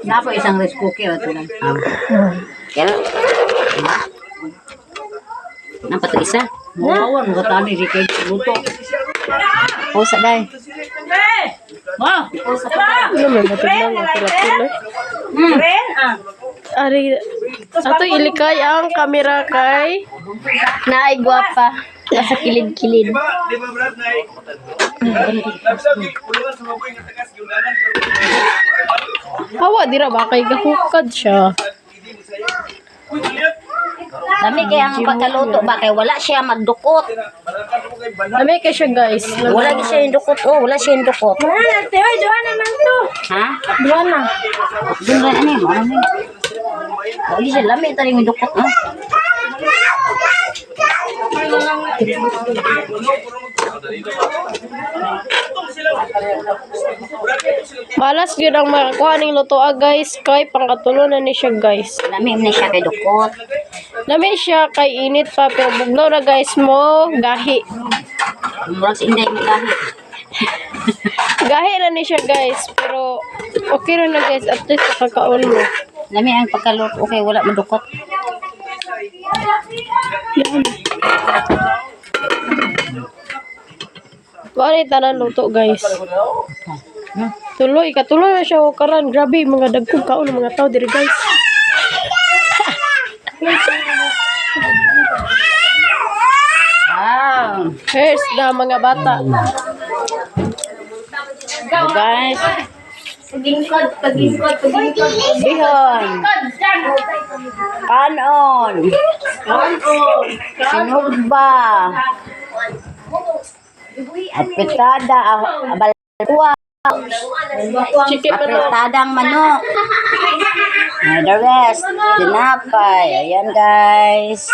Napo isang rice cooker ito lang. Kaya napa to isa? Mawawan mo tani di kay luto. Pusa dai. Wow, pusa pa. Ano may mataglang apil-apil Ren Ari, ato ilikay ang kamera kay naay gwapa. Nasa kilid-kilid. Di ba Brad na nagsaw kay kulungan sa mabuhay nga tagas giunanan Hawa, dira ba kay gahukad siya. Uy, lihat. Dami kaya ang pagkaluto ba kay wala siya magdukot. Balatan ko kay banal. Dami kay siya guys. Wala gi siya yung dukot. Oh, wala siya yung dukot. Doon naman to. Ha? Doon na. Doon ba ano yun? Ano yun? Wala siya lami tali yung dukot. Ha? Malas yun ang makakuha ng lutoa guys. Kay pangkatulo na ni siya guys. Lami na siya kay dukot. Dami siya kay init pa. Pero bugnaw na guys mo. Gahi. Murag sa inday mo kahit. Gahi na ni siya guys. Pero okay na guys. At least nakakaon mo. Lami ang pagkaluto. Okay, wala madukot. Kuha tanan luto guys. Tuloy, ikatuloy na siya karan. Grabe, mga dagkong kaon ng mga tao diri guys. Wow. Here's na mga bata. So guys. Bihon. Kanon. Sinugba. Apitada. Abalkuwa. Chicken manok. Apretadang manok. The rest. Tinapay. Ayan guys.